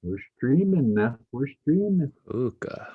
We're streaming now. We're streaming. Uka.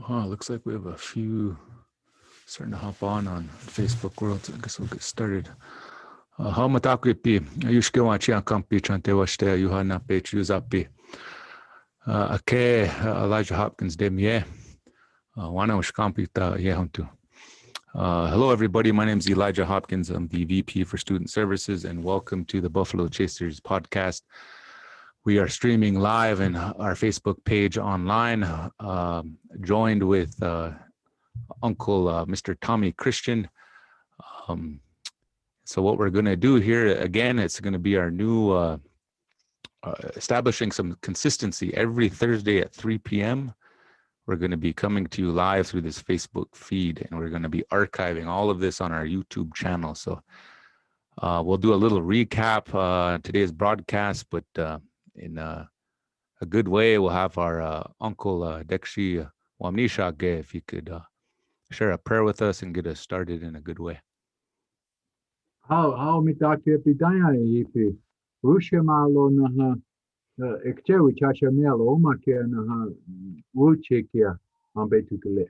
Looks like we have a few starting to hop on Facebook world. So I guess we'll get started. Haumatakwipi, Yushkewachi Kampi Chantewashte, Yuhana Pech Yuzapi. Ake Elijah Hopkins Demie. Wana Ushkampita Yehuntu. Hello, everybody. My name is Elijah Hopkins. I'm the VP for Student Services, and welcome to the Buffalo Chasers podcast. We are streaming live in our Facebook page online, joined with Uncle Mr. Tommy Christian. So what we're going to do here, again, it's going to be our new establishing some consistency. Every Thursday at 3 p.m., we're going to be coming to you live through this Facebook feed, and we're going to be archiving all of this on our YouTube channel. So we'll do a little recap today's broadcast, but in a good way, we'll have our Uncle Dekshi Wamnishage, if you could share a prayer with us and get us started in a good way. How mitake pidaya ipi. Ushemalo naha ekchewi chachamelo makia naha uchikia ambetukule.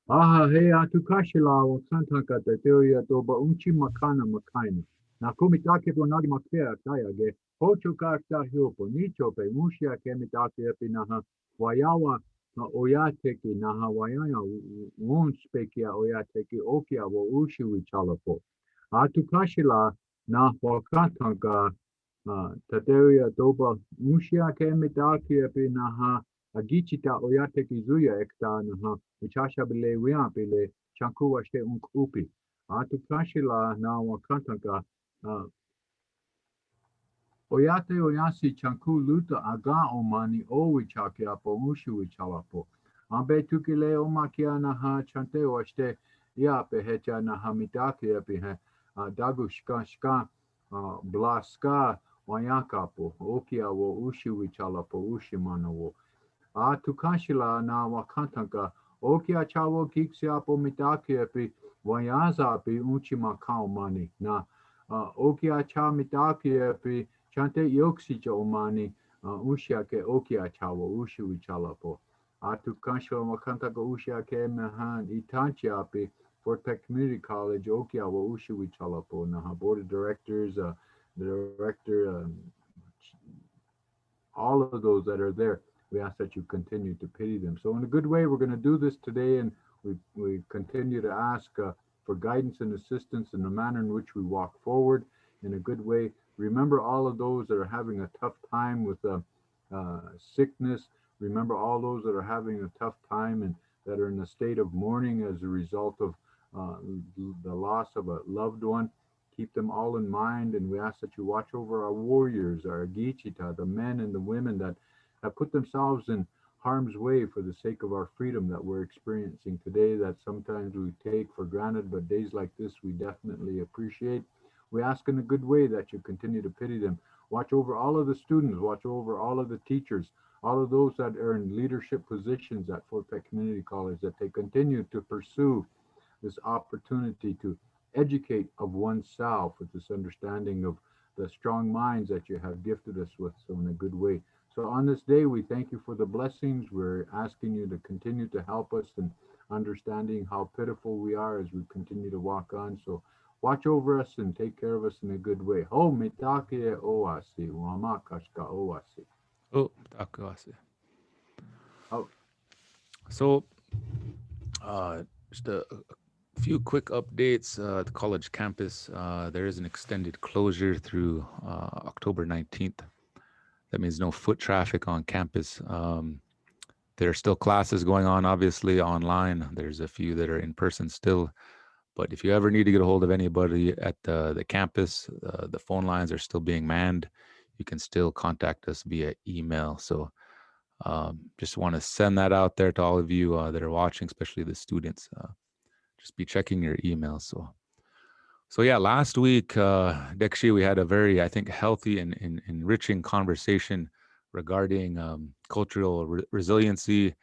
Aha he atukashila wa santaka teoria toba unchi makana makaina. Nakumitake bonagi makia tayage. Hocho karta hiopo nicho pe mushia kemitake pinaha wayawa na oyateki naha wayaya wonspekia oyateki okia wo ushi wichalapo. Atukashila na wakatanga tateria doba mushia kemitake pinaha agichita oyateki zuya ekta naha uchasha bile wiapile chankuwa shte upi. Atukashila na wakatanga Oyate oyasi chanku luta aga omani owi chake apo mushu wichalapo. Ambe tukile omakia naha chante oshte yape hecha naha mitaki epihe dagu shka blaska wayakapo okia wo ushi wichalapo ushi manawo. Tukashila na wakantanga okia chawo kiksi apo mitaki epi wayaza api uchi makao mani na okia cha mitaki epi Chante yoksicha omani ushiake okia chawo ushi wichalapo. Atukashila makantaka ushiake mehan itanchi api for Tech Community College okia wo ushi wichalapo. Naha board of directors, the director, all of those that are there. We ask that you continue to pity them. So in a good way, we're going to do this today, and we continue to ask for guidance and assistance in the manner in which we walk forward in a good way. Remember all of those that are having a tough time with sickness. Remember all those that are having a tough time and that are in a state of mourning as a result of the loss of a loved one. Keep them all in mind, and we ask that you watch over our warriors, our Gichita, the men and the women that have put themselves in harm's way for the sake of our freedom that we're experiencing today, that sometimes we take for granted, but days like this we definitely appreciate. We ask in a good way that you continue to pity them. Watch over all of the students, watch over all of the teachers, all of those that are in leadership positions at Fort Peck Community College, that they continue to pursue this opportunity to educate of oneself with this understanding of the strong minds that you have gifted us with so in a good way. So on this day, we thank you for the blessings. We're asking you to continue to help us in understanding how pitiful we are as we continue to walk on. So watch over us and take care of us in a good way. Ho mitake oasi, wamakashka oasi. Oh, takuase. Oh, So, just a few quick updates. The college campus, there is an extended closure through October 19th. That means no foot traffic on campus. There are still classes going on, obviously, online. There's a few that are in person still. But if you ever need to get a hold of anybody at the campus, the phone lines are still being manned. You can still contact us via email. So just want to send that out there to all of you that are watching, especially the students. Just be checking your emails. So yeah, last week, Dekshi, we had a very, I think, healthy and enriching conversation regarding cultural resiliency.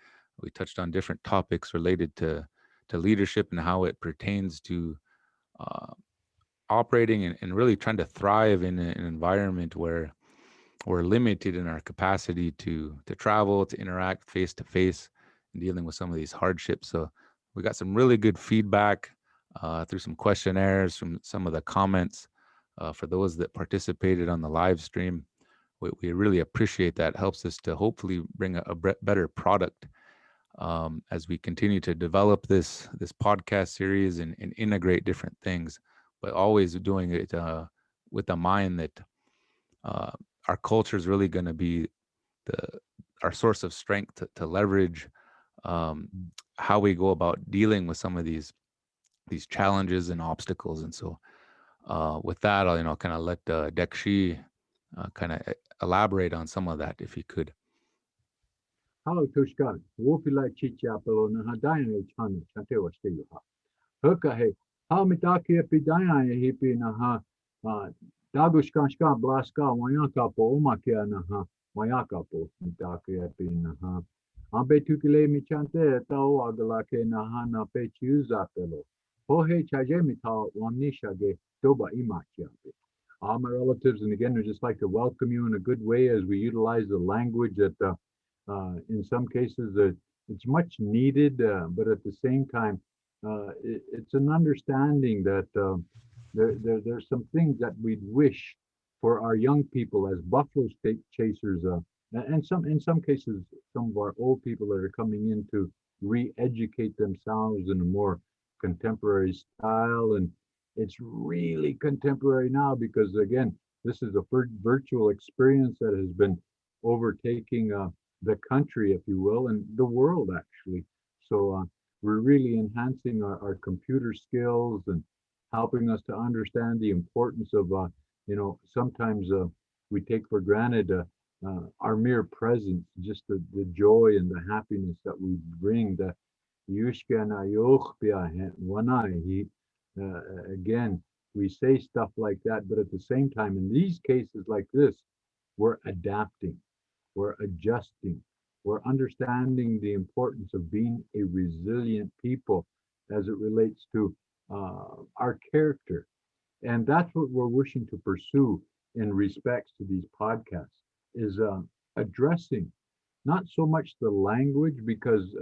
We touched on different topics related to leadership and how it pertains to uh, operating and really trying to thrive in an environment where we're limited in our capacity to travel, to interact face to face, and dealing with some of these hardships. So we got some really good feedback through some questionnaires from some of the comments for those that participated on the live stream. We really appreciate that. It helps us to hopefully bring a better product as we continue to develop this podcast series and integrate different things, but always doing it with the mind that uh, our culture is really going to be our source of strength to leverage um, how we go about dealing with some of these challenges and obstacles. And so with that, I'll kind of let Dekshi kind of elaborate on some of that if he could. hello, Tushkan. Wofila chichapelo na hadaya chana chantewa steyo. Hoka he, how mitake pidaya hipi na ha, dagushkashka blaska wayakapo omakia na ha, wayakapo mitake epi na ha. Ambe tukile michante tao agalake na ha na pe chiuzapelo. Hohe chaje mitao wamnishage doba imachiape. All my relatives, and again, we just like to welcome you in a good way as we utilize the language that in some cases it's much needed, but at the same time, it's an understanding that there's some things that we'd wish for our young people as buffalo state chasers, and some in some cases some of our old people that are coming in to re-educate themselves in a more contemporary style. And it's really contemporary now because again, this is a virtual experience that has been overtaking the country, if you will, and the world actually. So we're really enhancing our computer skills and helping us to understand the importance of, sometimes we take for granted our mere presence, just the joy and the happiness that we bring. The again, we say stuff like that, but at the same time, in these cases like this, we're adapting, we're adjusting, we're understanding the importance of being a resilient people as it relates to our character. And that's what we're wishing to pursue in respects to these podcasts is addressing not so much the language, because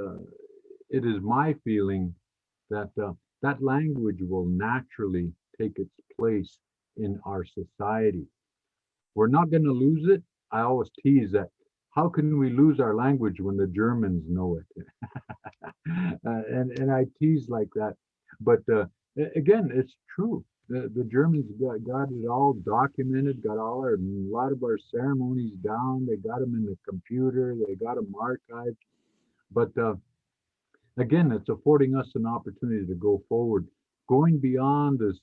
it is my feeling that that language will naturally take its place in our society. We're not going to lose it. I always tease that. How can we lose our language when the Germans know it? And I tease like that. But again, it's true. The Germans got it all documented, got a lot of our ceremonies down. They got them in the computer. They got them archived. But again, it's affording us an opportunity to go forward, going beyond this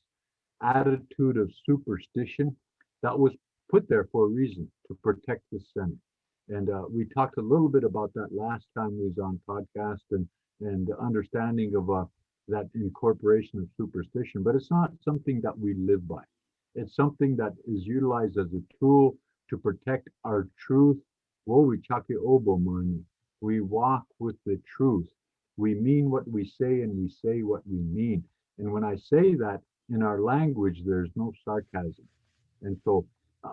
attitude of superstition that was put there for a reason, to protect the Senate. And we talked a little bit about that last time we was on podcast and the understanding of that incorporation of superstition. But it's not something that we live by. It's something that is utilized as a tool to protect our truth. Wo we chake obo mani. We walk with the truth. We mean what we say and we say what we mean. And when I say that in our language, there's no sarcasm. And so,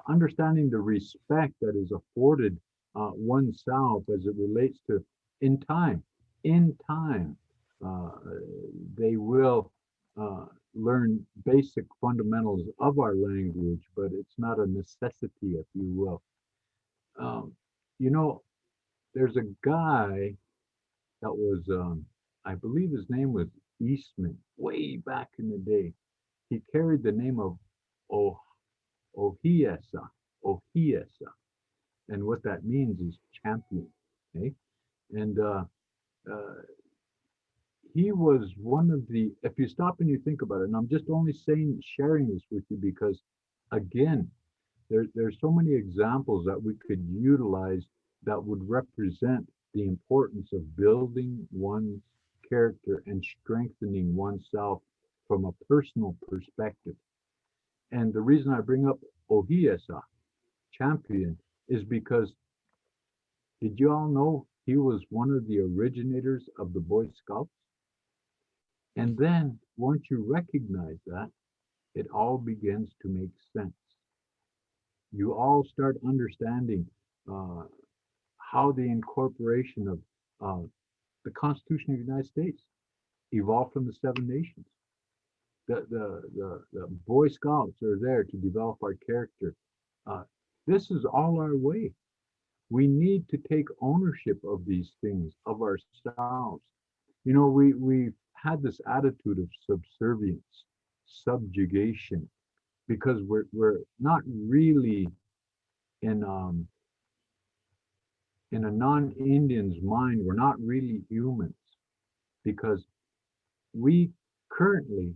understanding the respect that is afforded oneself as it relates to in time, in time, uh, they will uh, learn basic fundamentals of our language, but it's not a necessity, if you will. Um, you know, there's a guy that was, I believe his name was Eastman, way back in the day. He carried the name of oh, Ohiesa, Ohiesa. And what that means is champion. Okay. And uh, he was one of the, if you stop and you think about it, and I'm just only sharing this with you because, again, there's so many examples that we could utilize that would represent the importance of building one's character and strengthening oneself from a personal perspective. And the reason I bring up Ohiesa, champion, is because did you all know he was one of the originators of the Boy Scouts? And then once you recognize that, it all begins to make sense. You all start understanding uh, how the incorporation of uh, the Constitution of the United States evolved from the seven nations. The Boy Scouts are there to develop our character. Uh, this is all our way. We need to take ownership of these things, of ourselves. You know, we've had this attitude of subservience, subjugation, because we're not really in in a non-Indian's mind, we're not really humans because we currently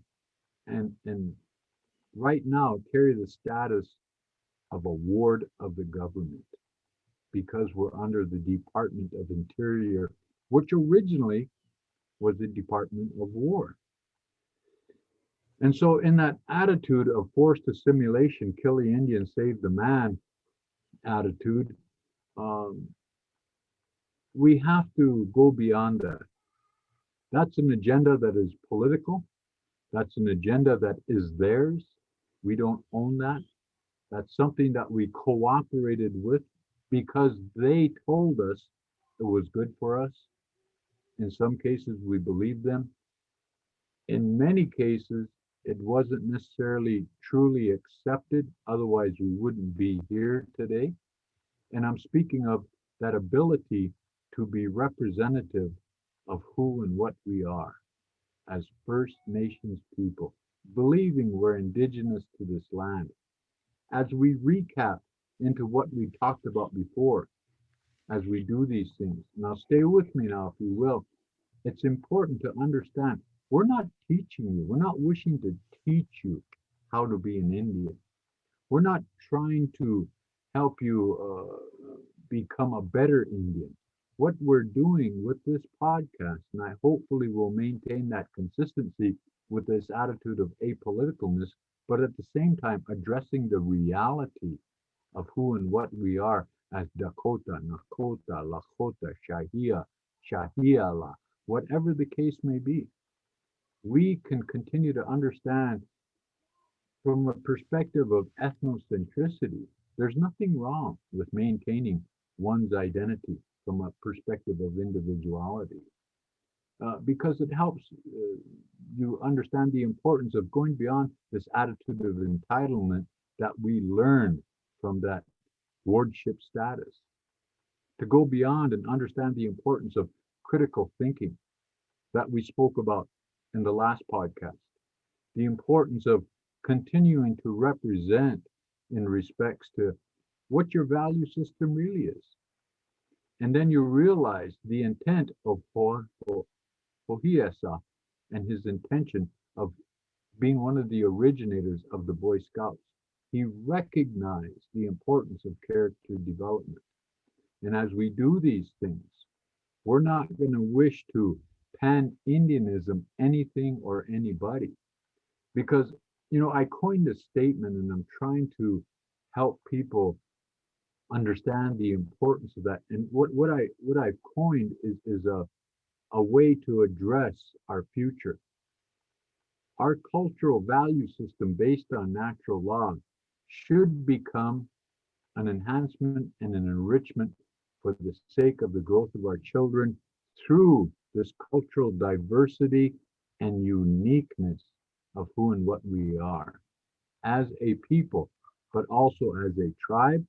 and right now carry the status of a ward of the government because we're under the Department of Interior, which originally was the Department of War. And so, in that attitude of forced assimilation, kill the Indian, save the man attitude, um, we have to go beyond that. That's an agenda that is political. That's an agenda that is theirs. We don't own that. That's something that we cooperated with because they told us it was good for us. In some cases, we believed them. In many cases, it wasn't necessarily truly accepted. Otherwise, we wouldn't be here today. And I'm speaking of that ability to be representative of who and what we are as First Nations people, believing we're indigenous to this land. As we recap into what we talked about before, as we do these things, now stay with me now, if you will. It's important to understand we're not teaching you, we're not wishing to teach you how to be an Indian. We're not trying to help you become a better Indian. What we're doing with this podcast, and I hopefully will maintain that consistency with this attitude of apoliticalness, but at the same time addressing the reality of who and what we are as Dakota, Nakota, Lakota, Shahia, Shahiala, whatever the case may be. We can continue to understand from a perspective of ethnocentricity, there's nothing wrong with maintaining one's identity from a perspective of individuality because it helps you understand the importance of going beyond this attitude of entitlement that we learned from that wardship status, to go beyond and understand the importance of critical thinking that we spoke about in the last podcast, the importance of continuing to represent in respects to what your value system really is. And then you realize the intent of Pohiesa and his intention of being one of the originators of the Boy Scouts. He recognized the importance of character development. And as we do these things, we're not going to wish to pan-Indianism anything or anybody. Because, I coined a statement and I'm trying to help people understand the importance of that. And what I've coined is a way to address our future. Our cultural value system based on natural law should become an enhancement and an enrichment for the sake of the growth of our children through this cultural diversity and uniqueness of who and what we are as a people, but also as a tribe,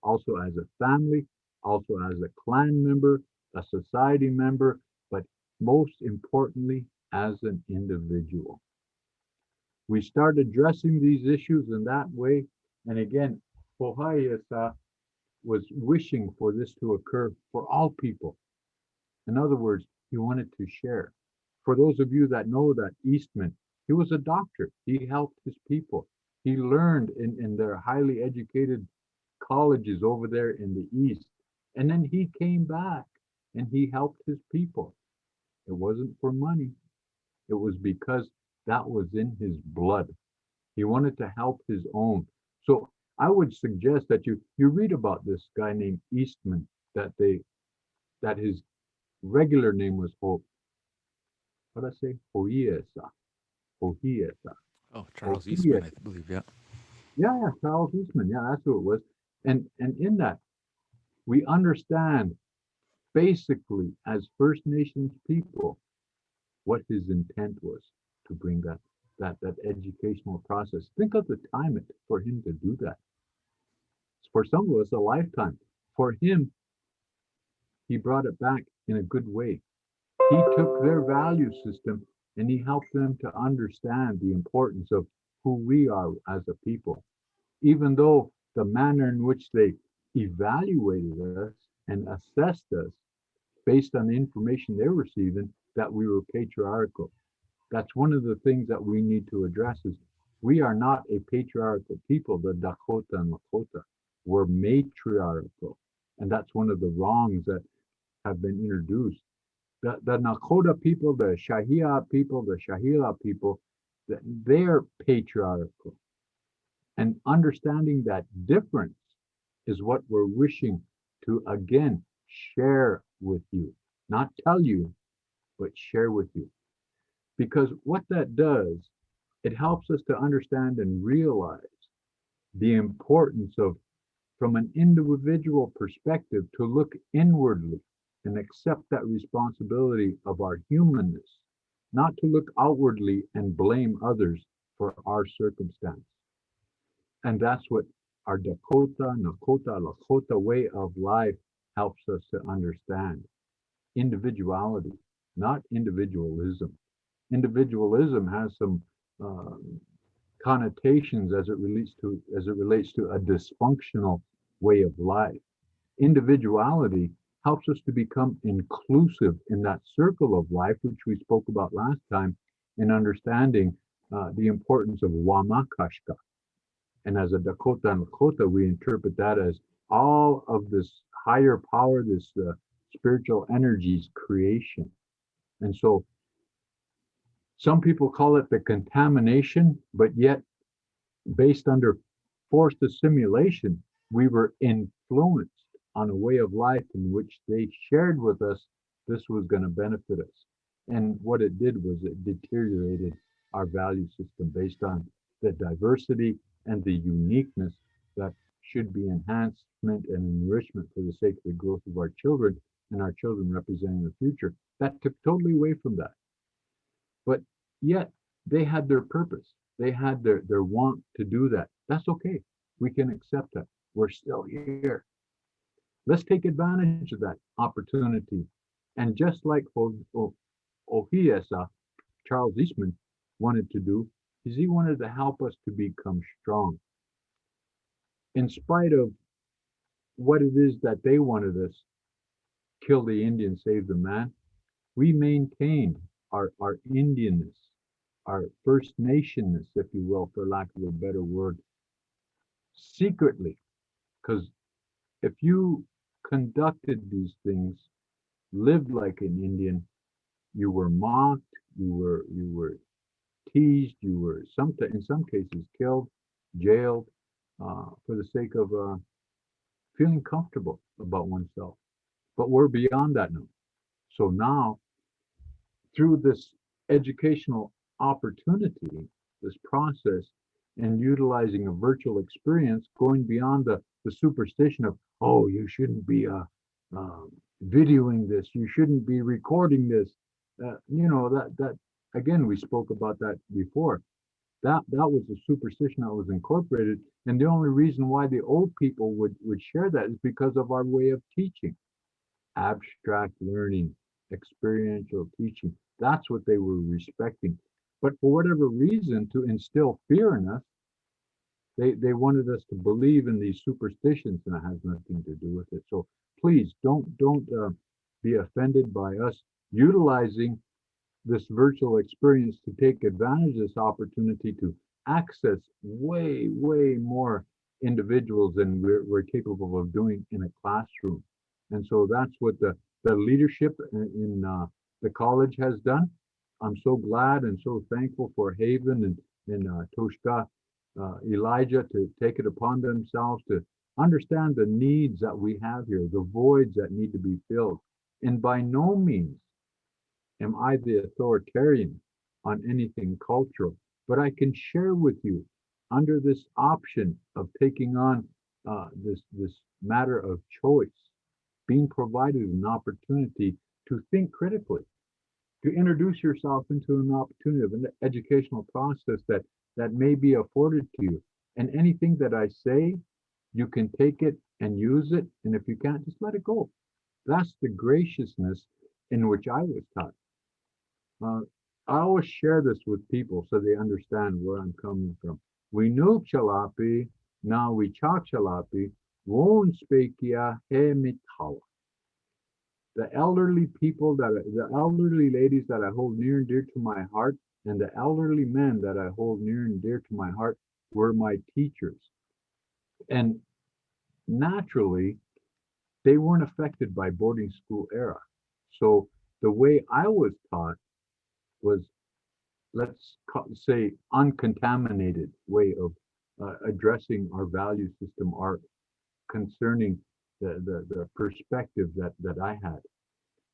also as a family, also as a clan member, a society member, but most importantly, as an individual. We start addressing these issues in that way. And again, Pohayasa was wishing for this to occur for all people. In other words, he wanted to share. For those of you that know that Eastman, he was a doctor. He helped his people. He learned in their highly educated colleges over there in the East. And then he came back and he helped his people. It wasn't for money. It was because that was in his blood. He wanted to help his own. So I would suggest that you read about this guy named Eastman, that his regular name was what did I say? Hohiesa. Hohiesa. Oh, Charles Eastman, Hohiesa. I believe, yeah. Yeah, Charles Eastman. Yeah, that's who it was. And in that, we understand basically as First Nations people what his intent was to bring that educational process. Think of the time it for him to do that. For some of us, a lifetime. For him, he brought it back in a good way. He took their value system and he helped them to understand the importance of who we are as a people. Even though the manner in which they evaluated us and assessed us based on the information they were receiving, that we were patriarchal. That's one of the things that we need to address is we are not a patriarchal people, the Dakota and Lakota. We're matriarchal. And that's one of the wrongs that have been introduced. The Nakoda people, the Shahia people, the Shahila people, they're patriarchal. And understanding that difference is what we're wishing to again share with you. Not tell you, but share with you. Because what that does, it helps us to understand and realize the importance of, from an individual perspective, to look inwardly and accept that responsibility of our humanness, not to look outwardly and blame others for our circumstance. And that's what our Dakota, Nakota, Lakota way of life helps us to understand. Individuality, not individualism. Individualism has some uh, connotations as it relates to a dysfunctional way of life. Individuality helps us to become inclusive in that circle of life, which we spoke about last time, in understanding the importance of Wamakashka. And as a Dakota and Lakota, we interpret that as all of this higher power, this spiritual energies creation. And so some people call it the contamination, but yet based under forced assimilation, we were influenced on a way of life in which they shared with us this was going to benefit us. And what it did was it deteriorated our value system based on the diversity and the uniqueness that should be enhancement and enrichment for the sake of the growth of our children and our children representing the future. That took totally away from that. But yet they had their purpose. They had their want to do that. That's okay. We can accept that. We're still here. Let's take advantage of that opportunity. And just like Ohiesa, Charles Eastman, wanted to do, is he wanted to help us to become strong. In spite of what it is that they wanted us, kill the Indian, save the man, we maintained our Indianness, our First Nationness, if you will, for lack of a better word, secretly. Because if you conducted these things, lived like an Indian, you were mocked, you were teased, you were in some cases killed, jailed, for the sake of feeling comfortable about oneself. But we're beyond that now. So now, through this educational opportunity, this process, and utilizing a virtual experience, going beyond the superstition of, oh, you shouldn't be uh, videoing this, you shouldn't be recording this. That again, we spoke about that before. That was a superstition that was incorporated, and the only reason why the old people would share that is because of our way of teaching, abstract learning, experiential teaching. That's what they were respecting. But for whatever reason, to instill fear in us, they wanted us to believe in these superstitions, and it has nothing to do with it. So please don't be offended by us utilizing this virtual experience to take advantage of this opportunity to access way more individuals than we're capable of doing in a classroom. And so that's what the leadership in the college has done. I'm so glad and so thankful for Haven and Toshka, Elijah, to take it upon themselves to understand the needs that we have here, the voids that need to be filled. And by no means am I the authoritarian on anything cultural, but I can share with you under this option of taking on this matter of choice, being provided an opportunity to think critically, to introduce yourself into an opportunity of an educational process that may be afforded to you. And anything that I say, you can take it and use it. And if you can't, just let it go. That's the graciousness in which I was taught. Uh, I always share this with people so they understand where I'm coming from. We know chalapi, now we cha chalapi, won speakia he mitawa. The elderly people the elderly ladies that I hold near and dear to my heart, and the elderly men that I hold near and dear to my heart were my teachers. And naturally, they weren't affected by boarding school era. So the way I was taught was, let's say, uncontaminated way of addressing our value system, our concerning the perspective that I had.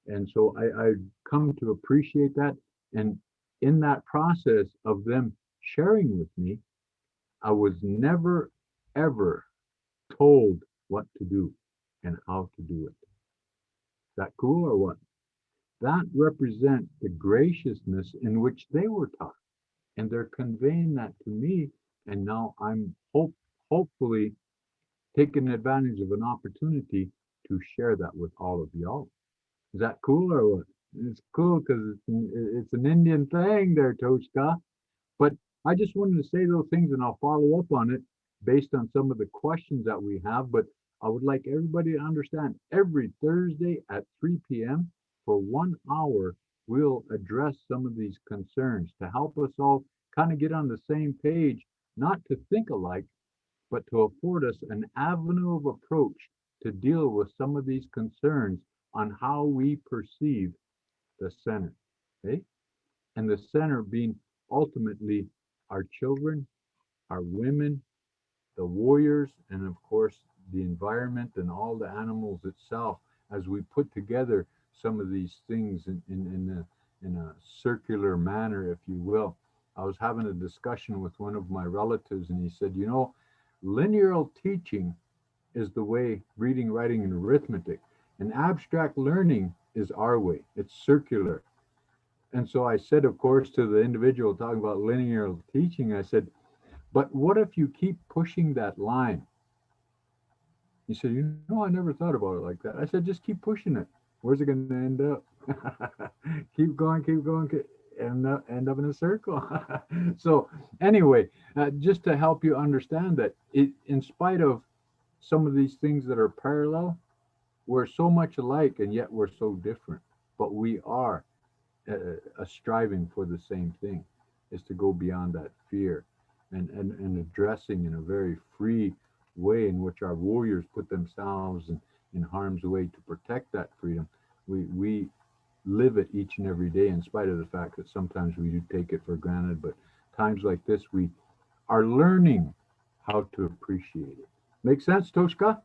And so I come to appreciate that. And in that process of them sharing with me, I was never, ever told what to do and how to do it. Is that cool or what? That represents the graciousness in which they were taught. And they're conveying that to me. And now I'm hopefully taking advantage of an opportunity to share that with all of y'all. Is that cool or what? It's cool because it's an Indian thing there, Toshka. But I just wanted to say those things and I'll follow up on it based on some of the questions that we have. But I would like everybody to understand every Thursday at 3 p.m. for 1 hour, we'll address some of these concerns to help us all kind of get on the same page, not to think alike, but to afford us an avenue of approach to deal with some of these concerns on how we perceive the center. Okay? And the center being ultimately our children, our women, the warriors, and of course the environment and all the animals itself, as we put together some of these things in a circular manner, if you will. I was having a discussion with one of my relatives, and he said, linear teaching is the way, reading, writing, and arithmetic. And abstract learning is our way. It's circular. And so I said, of course, to the individual talking about linear teaching, I said, but what if you keep pushing that line? He said, I never thought about it like that. I said, just keep pushing it. Where's it going to end up? Keep going, end up in a circle. So anyway, just to help you understand that in spite of some of these things that are parallel, we're so much alike and yet we're so different. But we are striving for the same thing, is to go beyond that fear and addressing in a very free way in which our warriors put themselves in harm's way to protect that freedom. We live it each and every day, in spite of the fact that sometimes we do take it for granted. But times like this, we are learning how to appreciate it. Make sense, Toshka?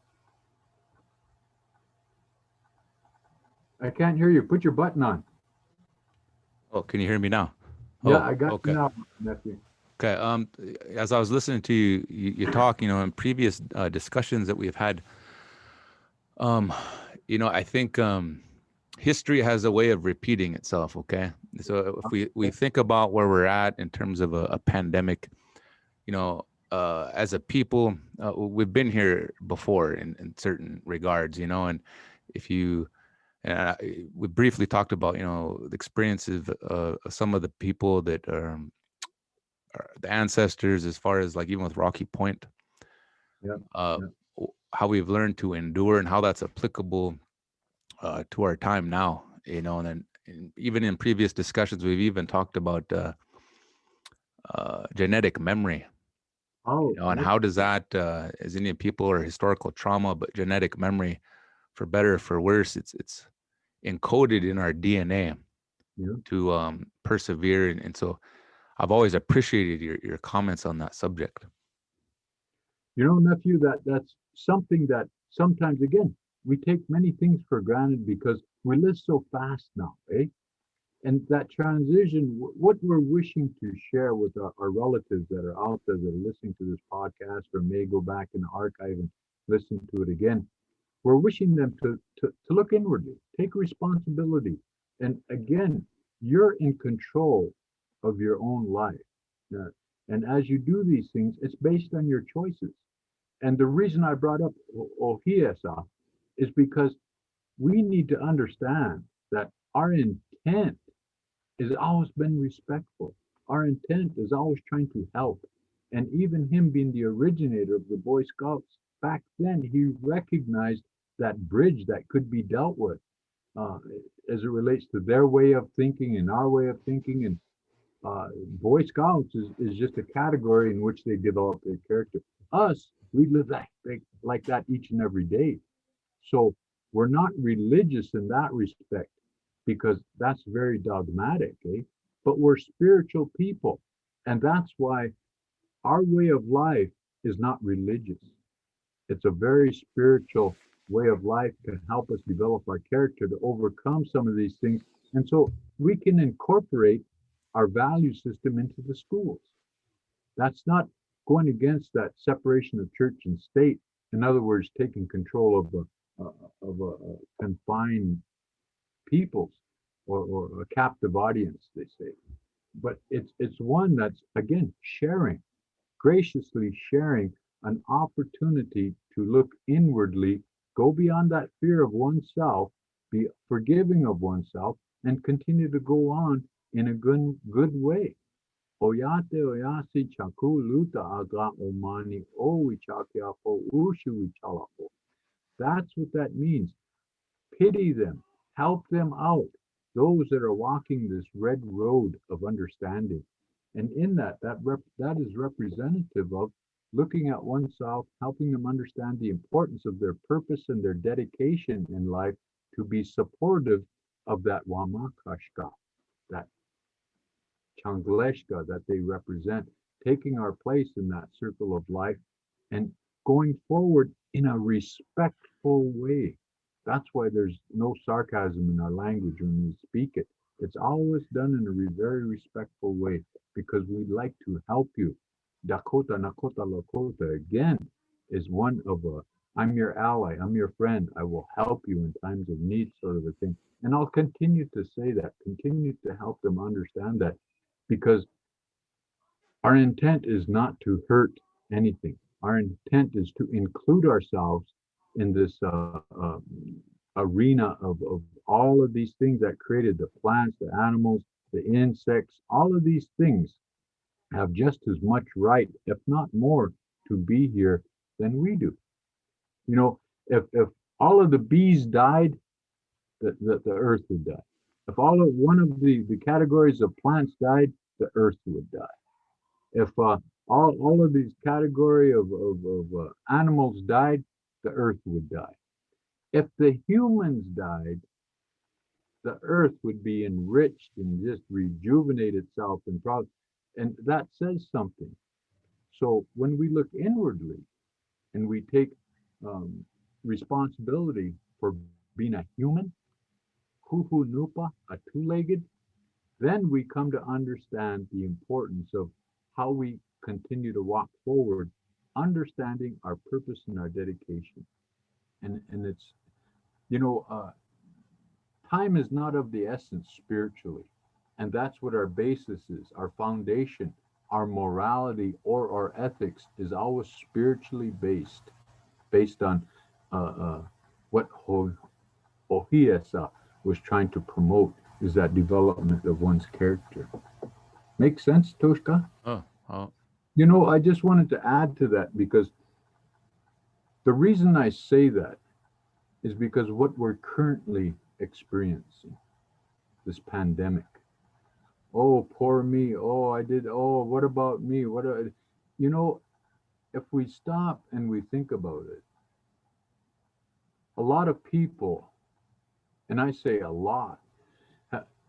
I can't hear you. Put your button on. Oh, can you hear me now? Yeah, Oh, I got okay. you now, nephew. Okay. As I was listening to you talk, in previous discussions that we've had, I think history has a way of repeating itself. Okay. So if we think about where we're at in terms of a pandemic, as a people, we've been here before in certain regards, and if you, we briefly talked about, the experiences of some of the people that are the ancestors, as far as like even with Rocky Point, Yeah, uh, yeah. how we've learned to endure and how that's applicable to our time now, and then even in previous discussions, we've even talked about genetic memory, Oh, and how does that, as Indian people, or historical trauma, but genetic memory, for better or for worse, it's encoded in our DNA yeah. to persevere, and so I've always appreciated your comments on that subject. Nephew, that's something that sometimes, again, we take many things for granted because we live so fast now, eh? And that transition, what we're wishing to share with our relatives that are out there that are listening to this podcast or may go back in the archive and listen to it again, we're wishing them to look inwardly, take responsibility. And again, you're in control of your own life. Uh, and as you do these things, it's based on your choices. And the reason I brought up Ohiesa is because we need to understand that our intent has always been respectful. Our intent is always trying to help. And even him being the originator of the Boy Scouts, back then he recognized that bridge that could be dealt with uh, as it relates to their way of thinking and our way of thinking. And Boy Scouts is just a category in which they develop their character. Us, we live like that each and every day. So we're not religious in that respect because that's very dogmatic, eh? But we're spiritual people. And that's why our way of life is not religious. It's a very spiritual way of life to help us develop our character to overcome some of these things. And so we can incorporate our value system into the schools. That's not going against that separation of church and state. In other words, taking control of a confined peoples or a captive audience, they say. But it's one that's again sharing, graciously sharing an opportunity to look inwardly, go beyond that fear of oneself, be forgiving of oneself, and continue to go on in a good way. Oyate oyasi chaku luta aga omani owi chakiapo ushu chalapo. That's what that means. Pity them, help them out, those that are walking this red road of understanding. And in that is representative of looking at oneself, helping them understand the importance of their purpose and their dedication in life to be supportive of that Wamakashka, that Changleshka that they represent, taking our place in that circle of life and going forward in a respectful way. That's why there's no sarcasm in our language when we speak it. It's always done in a very respectful way because we'd like to help you. Dakota, Nakota, Lakota, again, is one of a I'm your ally, I'm your friend, I will help you in times of need, sort of a thing. And I'll continue to say that, continue to help them understand that because our intent is not to hurt anything. Our intent is to include ourselves in this arena of all of these things that created the plants, the animals, the insects, all of these things have just as much right, if not more, to be here than we do. If all of the bees died, the earth would die. If all of one of the categories of plants died, the earth would die. If all of these category of animals died, the earth would die. If the humans died, the earth would be enriched and just rejuvenate itself and that says something. So when we look inwardly and we take um, responsibility for being a human, huhu nupa, a two-legged, then we come to understand the importance of how we continue to walk forward, understanding our purpose and our dedication. And it's, you know, time is not of the essence spiritually. And that's what our basis is, our foundation, our morality or our ethics is always spiritually based on what Ohiesa was trying to promote is that development of one's character. Make sense, Toshka? Oh. You know, I just wanted to add to that because the reason I say that is because what we're currently experiencing, this pandemic. Oh, poor me. Oh, I did. Oh, what about me? You know, if we stop and we think about it, a lot of people, and I say a lot,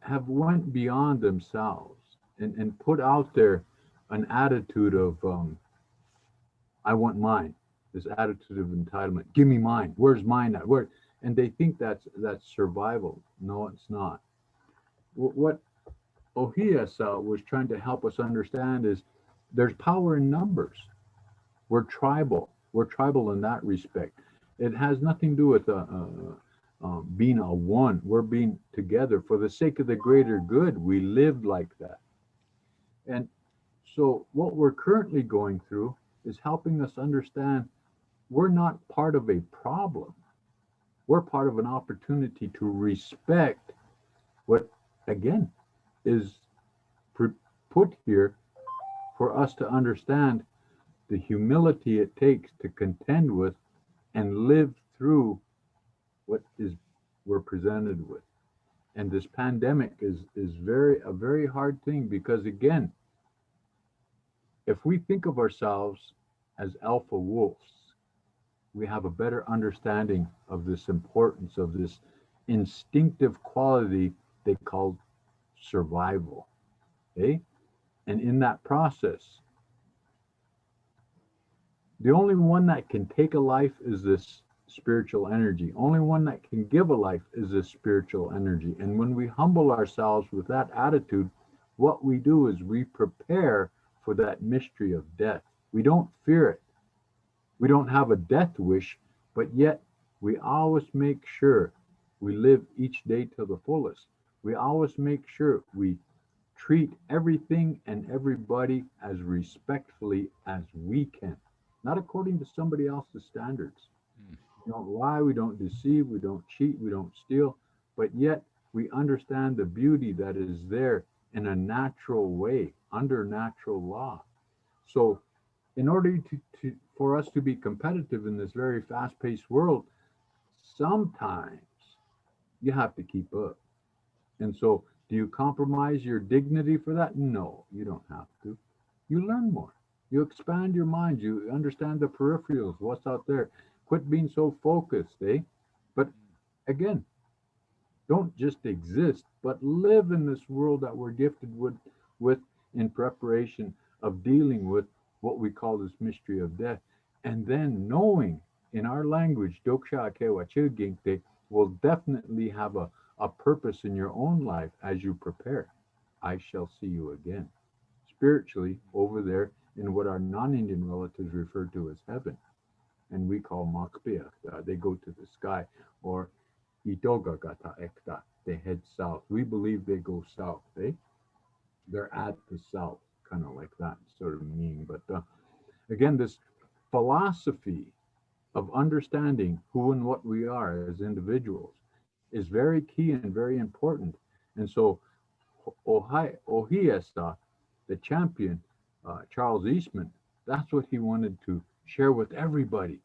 have went beyond themselves and put out there an attitude of I want mine, this attitude of entitlement. Give me mine. Where's mine at? Where? And they think that's survival. No, it's not. What Ohiesa was trying to help us understand is there's power in numbers. We're tribal. We're tribal in that respect. It has nothing to do with being a one. We're being together for the sake of the greater good. We live like that. And so what we're currently going through is helping us understand we're not part of a problem. We're part of an opportunity to respect what, again, is put here for us to understand the humility it takes to contend with and live through what is we're presented with. And this pandemic is a very hard thing because again, if we think of ourselves as alpha wolves, we have a better understanding of this importance of this instinctive quality they call survival. Okay? And in that process, the only one that can take a life is this spiritual energy. Only one that can give a life is this spiritual energy. And when we humble ourselves with that attitude, what we do is we prepare for that mystery of death. We don't fear it. We don't have a death wish, but yet we always make sure we live each day to the fullest. We always make sure we treat everything and everybody as respectfully as we can, not according to somebody else's standards. We don't lie, we don't deceive, we don't cheat, we don't steal, but yet we understand the beauty that is there in a natural way, under natural law. So in order for us to be competitive in this very fast-paced world, sometimes you have to keep up. And so do you compromise your dignity for that? No, you don't have to. You learn more. You expand your mind. You understand the peripherals, what's out there. Quit being so focused, eh? But again, don't just exist, but live in this world that we're gifted with in preparation of dealing with what we call this mystery of death. And then knowing in our language, Doksha Akewa Chilginkte, will definitely have a purpose in your own life as you prepare. I shall see you again. Spiritually, over there in what our non-Indian relatives refer to as heaven, and we call Makpia. They go to the sky, or Itoga Gata Ekta, they head south. We believe they go south, eh? They're at the south, kind of like that sort of meaning. But again, this philosophy of understanding who and what we are as individuals is very key and very important. And so Ohiesa, the champion, Charles Eastman, that's what he wanted to share with everybody.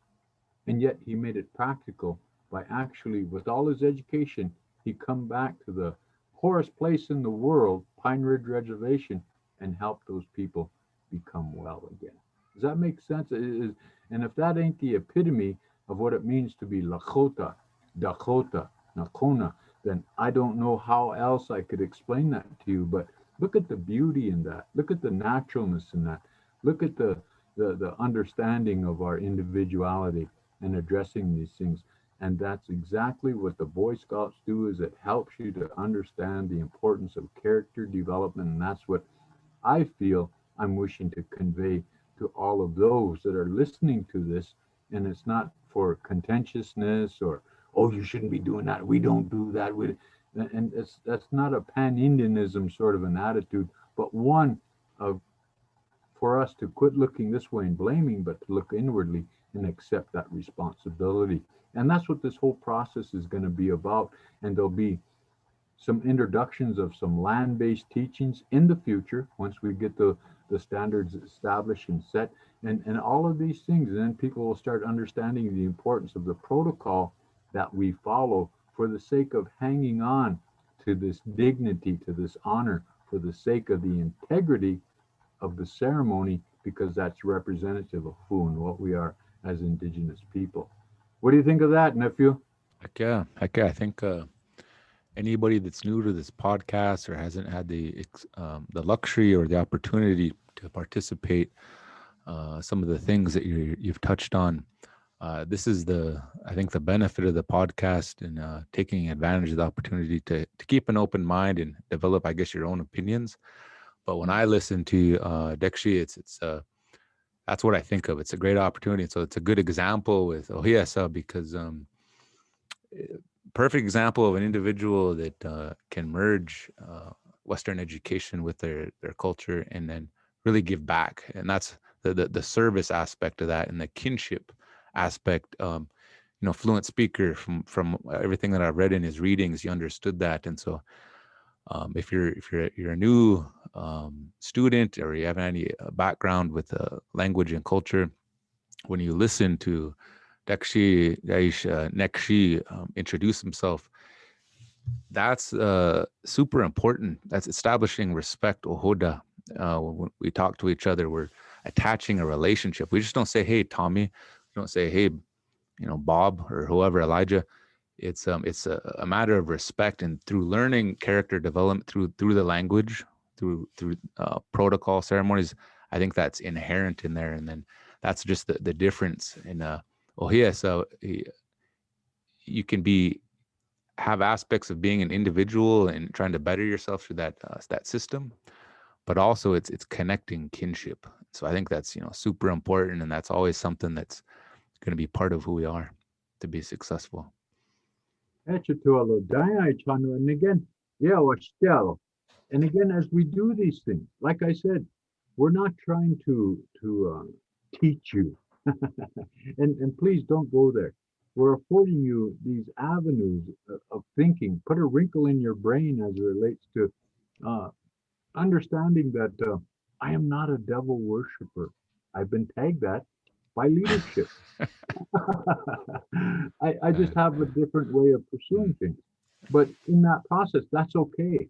And yet he made it practical by actually, with all his education, he come back to the poorest place in the world, Pine Ridge Reservation, and help those people become well again. Does that make sense? And if that ain't the epitome of what it means to be Lakota, Dakota, Nakona, then I don't know how else I could explain that to you. But look at the beauty in that. Look at the naturalness in that. Look at the understanding of our individuality and addressing these things. And that's exactly what the Boy Scouts do, is it helps you to understand the importance of character development. And that's what I feel I'm wishing to convey to all of those that are listening to this. And it's not for contentiousness or, oh, you shouldn't be doing that. We don't do that. And that's not a pan-Indianism sort of an attitude, but one of for us to quit looking this way and blaming, but to look inwardly and accept that responsibility. And that's what this whole process is going to be about. And there'll be some introductions of some land-based teachings in the future once we get the standards established and set, and all of these things. And then people will start understanding the importance of the protocol that we follow for the sake of hanging on to this dignity, to this honor, for the sake of the integrity of the ceremony, because that's representative of who and what we are as Indigenous people. What do you think of that, nephew? Heck yeah. I think anybody that's new to this podcast or hasn't had the luxury or the opportunity to participate, some of the things that you've touched on, this is I think the benefit of the podcast, and taking advantage of the opportunity to keep an open mind and develop, I guess, your own opinions. But when I listen to Dekshi, it's that's what I think of. It's a great opportunity. So it's a good example with Ohiesa, because perfect example of an individual that can merge Western education with their culture and then really give back. And that's the service aspect of that, and the kinship aspect. Fluent speaker, from everything that I've read in his readings, he understood that. And so if you're a new student, or you have any background with language and culture, when you listen to Nekshi introduce himself, that's super important. That's establishing respect, ohoda. When we talk to each other, we're attaching a relationship. We just don't say, "Hey, Tommy." We don't say, "Hey, Bob," or whoever, Elijah. It's a matter of respect, and through learning character development through the language, through protocol ceremonies, I think that's inherent in there. And then that's just the difference in so you can have aspects of being an individual and trying to better yourself through that system, but also it's connecting kinship. So I think that's super important, and that's always something that's going to be part of who we are to be successful. And again, yeah, and again, as we do these things, like I said, we're not trying to teach you, and please don't go there. We're affording you these avenues of thinking. Put a wrinkle in your brain as it relates to uh, understanding that I am not a devil worshiper. I've been tagged that by leadership. I just have a different way of pursuing things. But in that process, that's okay.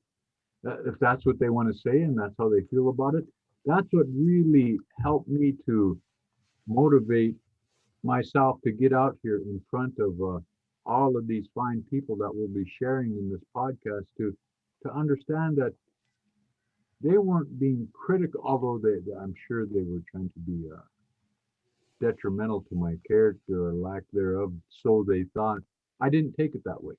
If that's what they want to say and that's how they feel about it, that's what really helped me to motivate myself to get out here in front of all of these fine people that will be sharing in this podcast to understand that they weren't being critical, although I'm sure they were trying to be detrimental to my character or lack thereof. So they thought. I didn't take it that way.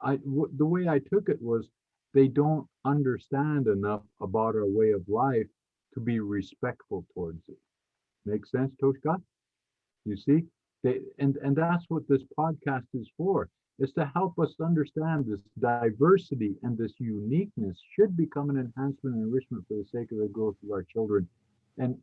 The way I took it was they don't understand enough about our way of life to be respectful towards it. Make sense, Toshka? You see, and that's what this podcast is for. Is to help us understand this diversity and this uniqueness should become an enhancement and enrichment for the sake of the growth of our children. And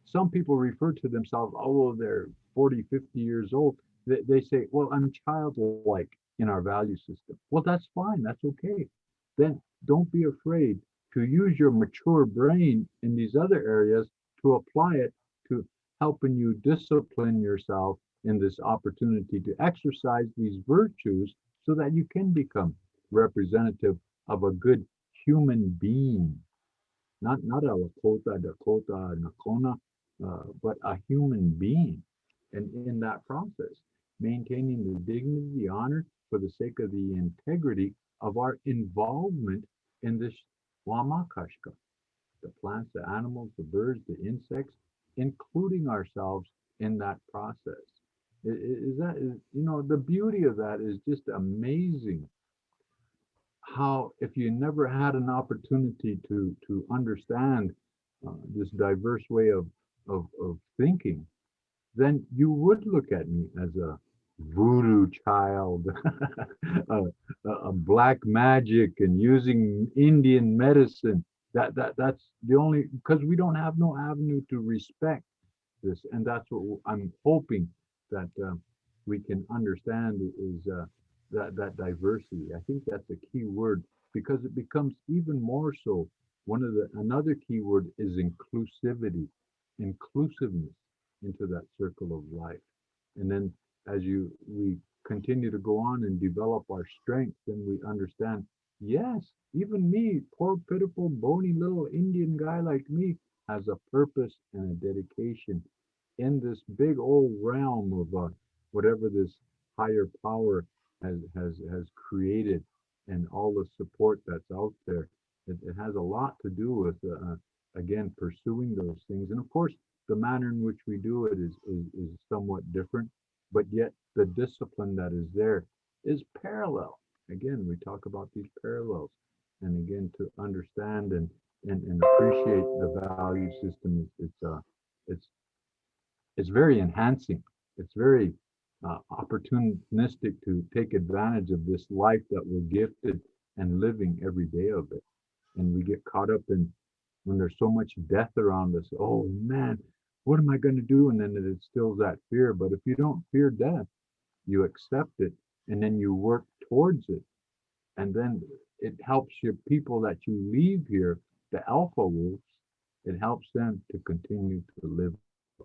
some people refer to themselves, although they're 40, 50 years old, they say, well, I'm childlike in our value system. Well, that's fine. That's okay. Then don't be afraid to use your mature brain in these other areas to apply it to helping you discipline yourself in this opportunity to exercise these virtues so that you can become representative of a good human being, not a Lakota, Dakota, Nakona, but a human being. And in that process, maintaining the dignity, the honor, for the sake of the integrity of our involvement in this Wamakashka, the plants, the animals, the birds, the insects, including ourselves in that process. Is that, the beauty of that is just amazing. How, if you never had an opportunity to understand this diverse way of thinking, then you would look at me as a voodoo child, a, a black magic, and using Indian medicine. That's the only, because we don't have no avenue to respect this, and that's what I'm hoping that we can understand is that diversity. I think that's a key word, because it becomes even more so. Another key word is inclusivity, inclusiveness into that circle of life. And then as we continue to go on and develop our strength, then we understand, yes, even me, poor, pitiful, bony little Indian guy like me, has a purpose and a dedication in this big old realm of whatever this higher power has created, and all the support that's out there. It has a lot to do with again, pursuing those things, and of course the manner in which we do it is somewhat different, but yet the discipline that is there is parallel. Again, we talk about these parallels, and again, to understand and appreciate the value system, it's it's very enhancing. It's very opportunistic to take advantage of this life that we're gifted and living every day of it. And we get caught up in, when there's so much death around us. Oh man, what am I going to do? And then it instills that fear. But if you don't fear death, you accept it, and then you work towards it. And then it helps your people that you leave here, the alpha wolves, it helps them to continue to live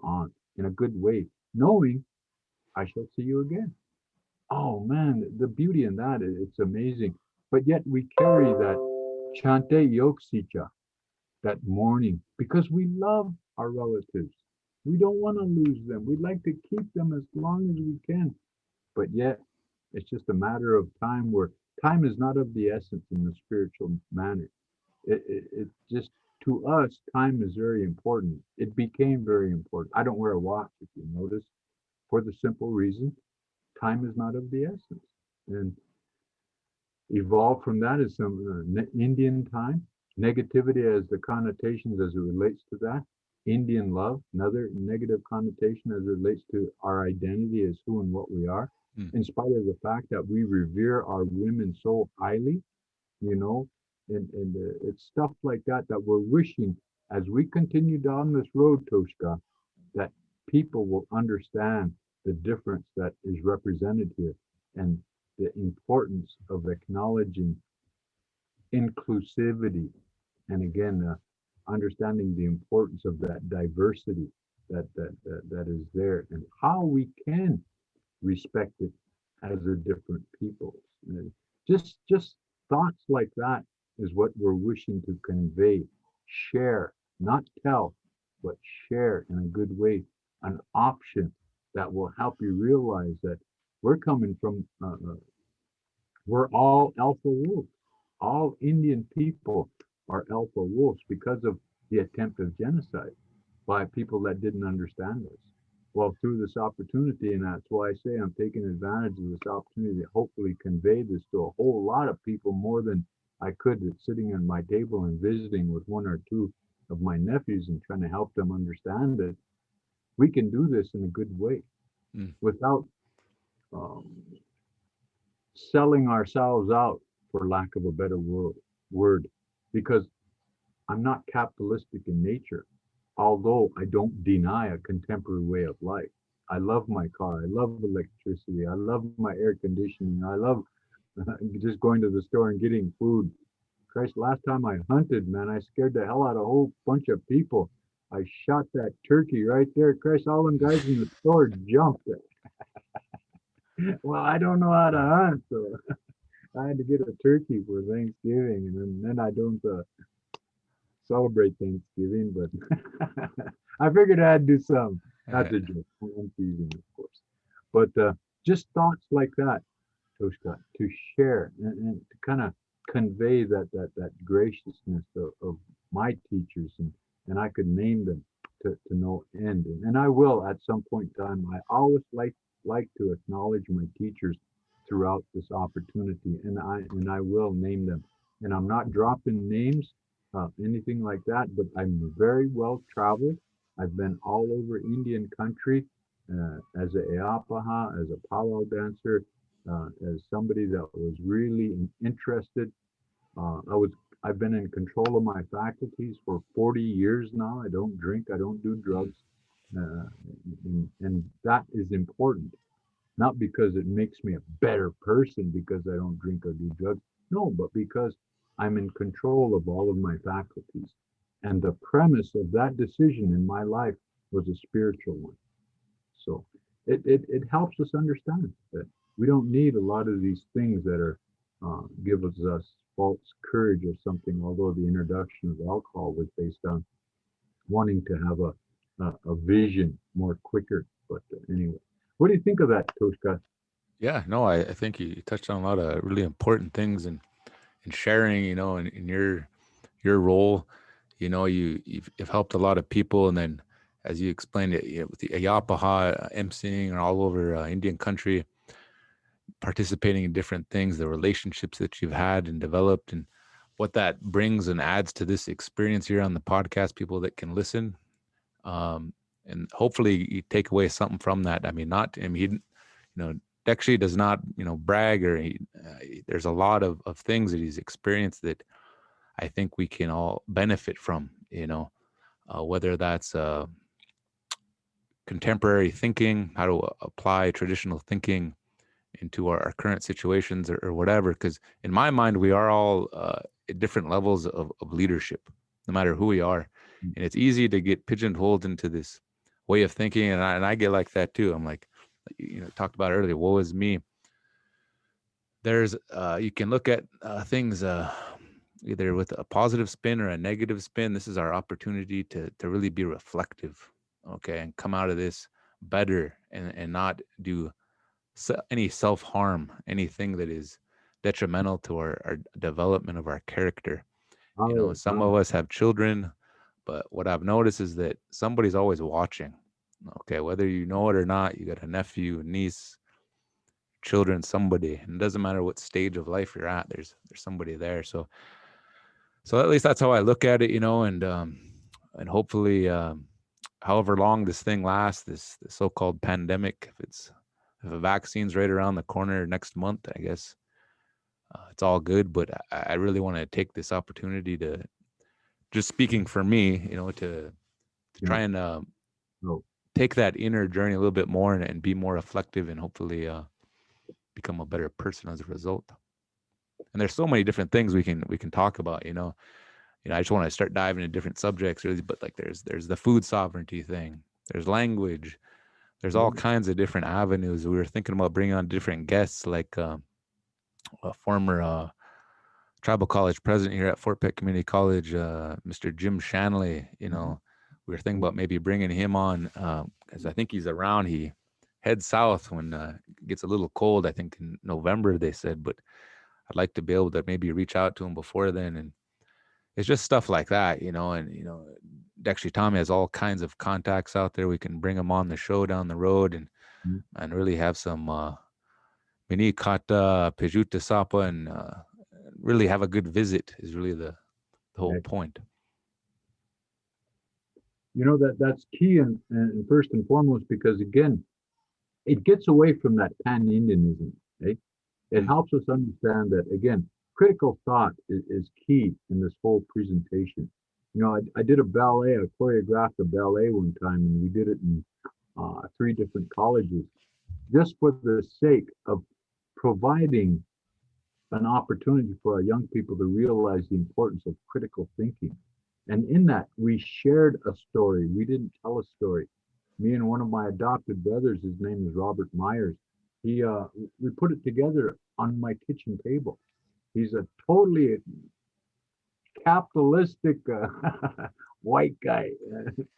on in a good way, knowing I shall see you again. Oh man, the beauty in that, it's amazing. But yet we carry that chante yoksicha, that mourning, because we love our relatives. We don't want to lose them. We'd like to keep them as long as we can. But yet it's just a matter of time, where time is not of the essence in the spiritual manner. It just, to us, time is very important. It became very important. I don't wear a watch, if you notice, for the simple reason time is not of the essence. And evolved from that is some Indian time, negativity as the connotations as it relates to that. Indian love, another negative connotation as it relates to our identity as who and what we are, Mm. in spite of the fact that we revere our women so highly, you know, and it's stuff like that that we're wishing, as we continue down this road, Toshka, that people will understand the difference that is represented here, and the importance of acknowledging inclusivity, and again, understanding the importance of that diversity that is there, and how we can respect it as a different people. And just thoughts like that is what we're wishing to convey, share, not tell, but share in a good way, an option that will help you realize that we're coming from, we're all alpha wolves. All Indian people are alpha wolves because of the attempt of genocide by people that didn't understand us. Well, through this opportunity, and that's why I say I'm taking advantage of this opportunity to hopefully convey this to a whole lot of people, more than I could at sitting at my table and visiting with one or two of my nephews and trying to help them understand it. We can do this in a good way Mm. without um, selling ourselves out, for lack of a better word, because I'm not capitalistic in nature, although I don't deny a contemporary way of life. I love my car. I love electricity. I love my air conditioning. I love just going to the store and getting food. Christ, last time I hunted, man, I scared the hell out of a whole bunch of people. I shot that turkey right there. Christ, all them guys in the store jumped. Well, I don't know how to hunt, so I had to get a turkey for Thanksgiving, and then I don't celebrate Thanksgiving, but I figured I'd do some. That's a joke. I'm teasing, of course. But just thoughts like that, Toshka, to share and to kind of convey that graciousness of my teachers, and I could name them to no end, and I will at some point in time. I always like to acknowledge my teachers throughout this opportunity, and I will name them, and I'm not dropping names, anything like that, but I'm very well traveled. I've been all over Indian country, as a Eapaha, as a powwow dancer, as somebody that was really interested. I was I've been in control of my faculties for 40 years now. I don't drink, I don't do drugs, and that is important. Not because it makes me a better person because I don't drink or do drugs. No, but because I'm in control of all of my faculties. And the premise of that decision in my life was a spiritual one. So it helps us understand that we don't need a lot of these things that are give us false courage or something, although the introduction of alcohol was based on wanting to have a vision more quicker. But anyway, what do you think of that, Toshka? Yeah, no, I think you touched on a lot of really important things and sharing, in your role, you've helped a lot of people. And then as you explained it, with the Ayapaha emceeing all over Indian country, participating in different things, the relationships that you've had and developed, and what that brings and adds to this experience here on the podcast, people that can listen. And hopefully you take away something from that. I mean, Dekshi does not, brag, or there's a lot of things that he's experienced that I think we can all benefit from, whether that's contemporary thinking, how to apply traditional thinking into our current situations, or whatever. Because in my mind, we are all at different levels of leadership, no matter who we are. And it's easy to get pigeonholed into this way of thinking. And I get like that too. I'm like, talked about earlier, woe is me. There's, you can look at things either with a positive spin or a negative spin. This is our opportunity to really be reflective, okay, and come out of this better, and not do any self-harm, anything that is detrimental to our development of our character. Some of us have children, but what I've noticed is that somebody's always watching. Okay, whether you know it or not, you got a nephew, a niece, children, somebody, and it doesn't matter what stage of life you're at, there's somebody there. So at least that's how I look at it, and hopefully, however long this thing lasts, this so-called pandemic, if a vaccine's right around the corner next month, I guess it's all good. But I really want to take this opportunity to, just speaking for me, to try and take that inner journey a little bit more, and be more reflective, and hopefully become a better person as a result. And there's so many different things we can talk about, I just want to start diving into different subjects, really. But like, there's the food sovereignty thing, there's language, there's all kinds of different avenues. We were thinking about bringing on different guests, like a former tribal college president here at Fort Pitt Community College, Mr. Jim Shanley. We were thinking about maybe bringing him on, because I think he's around. He heads south when it gets a little cold, I think in November, they said. But I'd like to be able to maybe reach out to him before then. And it's just stuff like that, and actually Tommy has all kinds of contacts out there. We can bring him on the show down the road, and really have some mini kata pejuta sapa, and really have a good visit is really the whole point. That's key, and first and foremost, because again, it gets away from that pan-Indianism, right? It helps us understand that, again, critical thought is key in this whole presentation. I did a ballet, I choreographed a ballet one time, and we did it in 3 different colleges, just for the sake of providing an opportunity for our young people to realize the importance of critical thinking. And in that, we shared a story. We didn't tell a story. Me and one of my adopted brothers, his name is Robert Myers, we put it together on my kitchen table. He's a totally capitalistic white guy,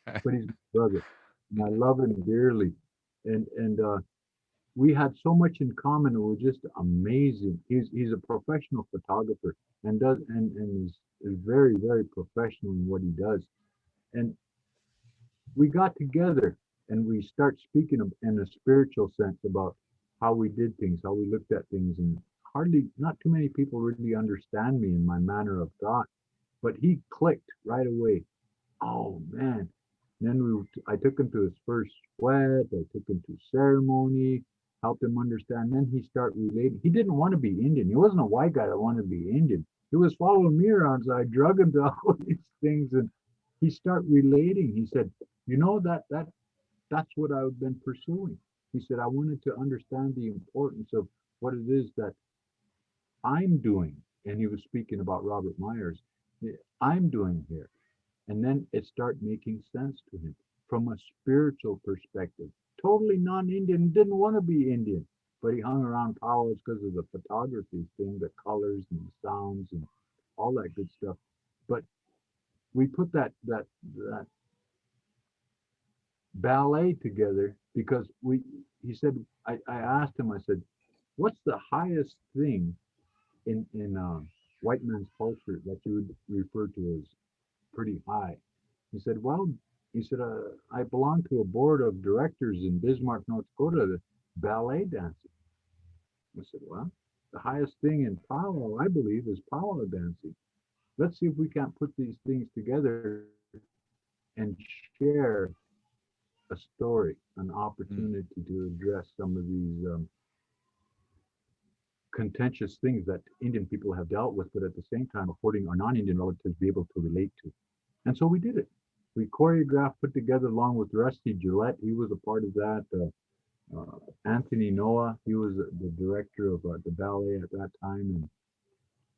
but he's my brother, and I love him dearly. And we had so much in common. It was just amazing. He's a professional photographer and is very, very professional in what he does. And we got together and we start speaking in a spiritual sense about how we did things, how we looked at things, and hardly not too many people really understand me and my manner of thought. But he clicked right away. Oh man. Then I took him to his first sweat. I took him to ceremony, helped him understand. Then he started relating. He didn't want to be Indian. He wasn't a white guy that wanted to be Indian. He was following me around, so I drug him to all these things, and he started relating. He said, "You know that's what I've been pursuing." He said, "I wanted to understand the importance of what it is that I'm doing." And he was speaking about Robert Myers. I'm doing here. And then it started making sense to him from a spiritual perspective. Totally non-Indian, didn't want to be Indian, but he hung around powwows because of the photography thing, the colors and the sounds and all that good stuff. But we put that ballet together because he said, I asked him, I said, what's the highest thing in white man's culture that you would refer to as pretty high? He said, well, he said, I belong to a board of directors in Bismarck, North Dakota, the ballet dancing. I said, well, the highest thing in powwow, I believe, is powwow dancing. Let's see if we can't put these things together and share a story, an Mm. opportunity to address some of these contentious things that Indian people have dealt with, but at the same time affording our non-Indian relatives be able to relate to. And so we did it. We choreographed, put together along with Rusty Gillette. He was a part of that. Anthony Noah, he was the director of the ballet at that time. And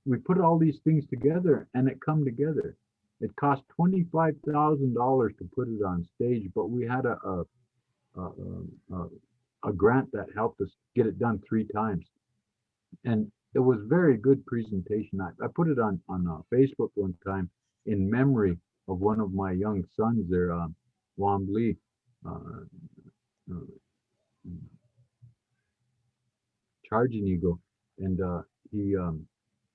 we put all these things together and it come together. It cost $25,000 to put it on stage, but we had a, a, a grant that helped us get it done 3 times. And it was very good presentation. I put it on Facebook one time in memory of one of my young sons there, Wambly, uh, uh, Charging Eagle, and he,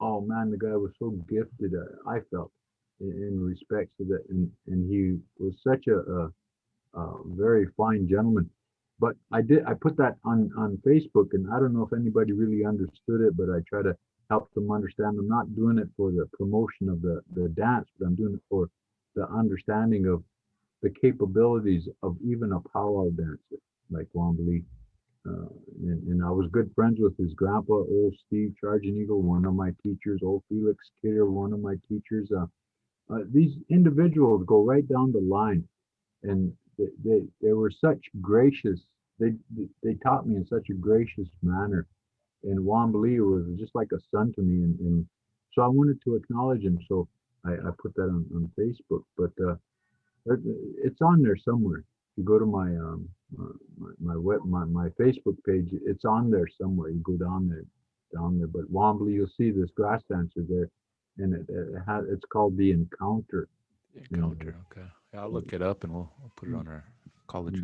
oh man, the guy was so gifted. I felt in respects to that, and he was such a very fine gentleman. But I put that on Facebook, and I don't know if anybody really understood it, but I try to help them understand. I'm not doing it for the promotion of the dance, but I'm doing it for the understanding of the capabilities of even a powwow dancer like Wambly. Uh, and I was good friends with his grandpa, old Steve Charging Eagle, one of my teachers, old Felix Kidder, one of my teachers. These individuals go right down the line, and they were such gracious. They they taught me in such a gracious manner. And Wambly was just like a son to me, and so I wanted to acknowledge him. So I put that on Facebook, but it's on there somewhere. If you go to my Facebook page, it's on there somewhere. You go down there. But Wambly, you'll see this grass dancer there, and it's called The Encounter. And Encounter. Okay. Yeah, I'll look it up and we'll put it on our college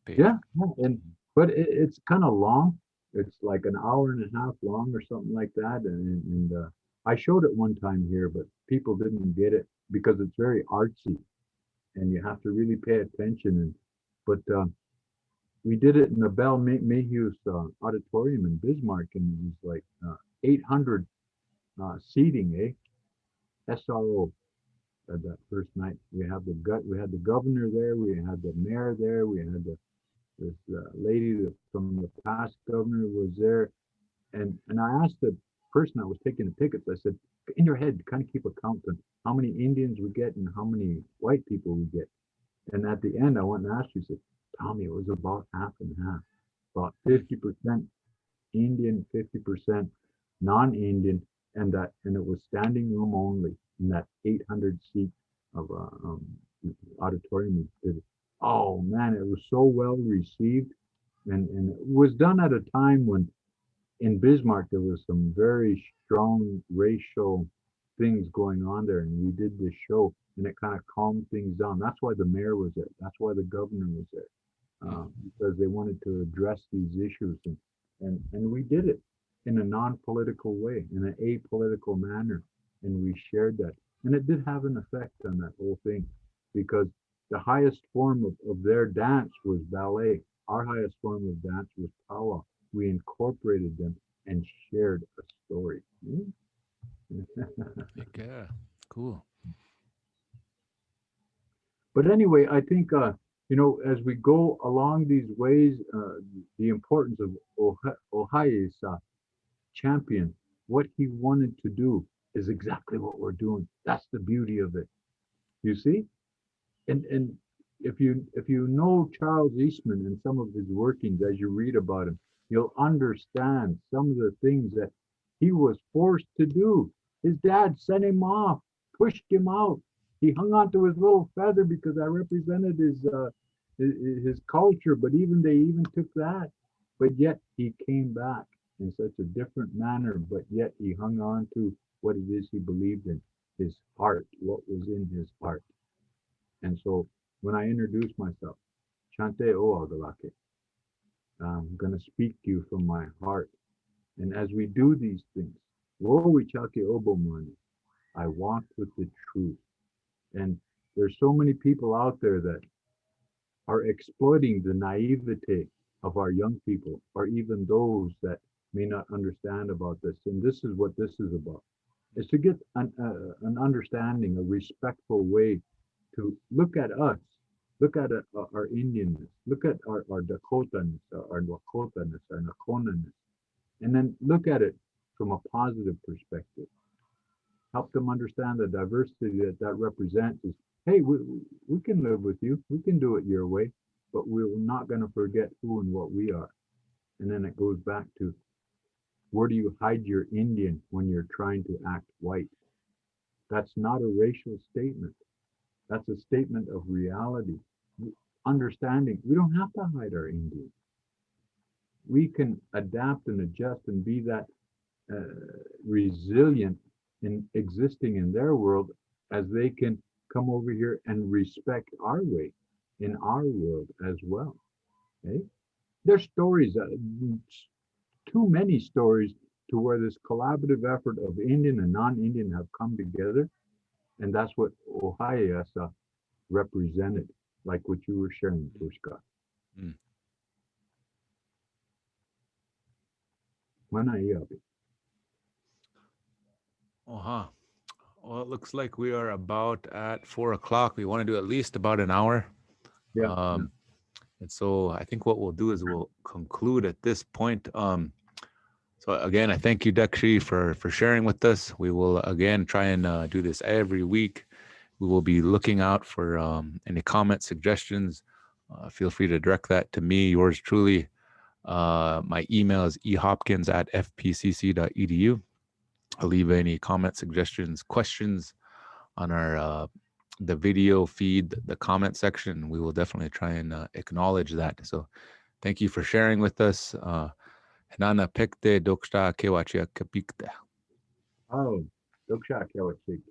page. yeah, and but it's kind of long. It's like an hour and a half long or something like that. And I showed it one time here, but people didn't get it because it's very artsy and you have to really pay attention. And but we did it in the Bell Mayhew's auditorium in Bismarck, and it was like 800 seating, SRO. That first night, we had the governor there, we had the mayor there, we had this lady from the past governor was there, and I asked the person that was taking the tickets. I said, in your head, kind of keep a count on how many Indians we get and how many white people we get. And at the end, I went and asked her. She said, Tommy, it was about half and half, about Mm. 50% Indian, 50% non-Indian, and it was standing room only in that 800 seat of auditorium. Oh man, it was so well received, and it was done at a time when in Bismarck there was some very strong racial things going on there, and we did this show, and it kind of calmed things down. That's why the mayor was there. That's why the governor was there. because they wanted to address these issues, and we did it in a non-political way, in an apolitical manner, and we shared that, and it did have an effect on that whole thing, because the highest form of their dance was ballet. Our highest form of dance was powwow. We incorporated them and shared a story. Yeah, cool. But anyway, I think as we go along these ways, the importance of Ohai's champion, what he wanted to do is exactly what we're doing. That's the beauty of it. You see, and if you know Charles Eastman and some of his workings as you read about him, you'll understand some of the things that he was forced to do. His dad sent him off, pushed him out. He hung on to his little feather because I represented his culture, but they even took that. But yet he came back in such a different manner, but yet he hung on to what it is he believed in, his heart, what was in his heart. And so when I introduce myself, Chante o Agalake, I'm going to speak to you from my heart. And as we do these things, Wo Wichake Obomani, I walk with the truth. And there's so many people out there that are exploiting the naivete of our young people, or even those that may not understand about this. And this is what this is about, is to get an understanding, a respectful way to look at us, look at our Indianness, look at our Dakotaness, our Nakotaness, our Nakonaness, and then look at it from a positive perspective. Help them understand the diversity that represents is, hey, we can live with you. We can do it your way, but we're not going to forget who and what we are. And then it goes back to, where do you hide your Indian when you're trying to act white? That's not a racial statement. That's a statement of reality. Understanding, we don't have to hide our Indian. We can adapt and adjust and be that resilient in existing in their world, as they can come over here and respect our way in our world as well. Okay? There's stories, too many stories, to where this collaborative effort of Indian and non-Indian have come together, and that's what Ohaiasa represented, like what you were sharing, Tushka. Mm. Manaiabi. Well, it looks like we are about at 4:00. We want to do at least about an hour. Yeah. And so I think what we'll do is we'll conclude at this point. So again, I thank you, Dakshi, for sharing with us. We will again try and do this every week. We will be looking out for any comments, suggestions. Feel free to direct that to me, yours truly. My email is ehopkins@fpcc.edu. I'll leave any comments, suggestions, questions on our the video feed, the comment section. We will definitely try and acknowledge that. So thank you for sharing with us. Hanana pekte doksta kewachia kapikte. Oh, Doksha Kawachik.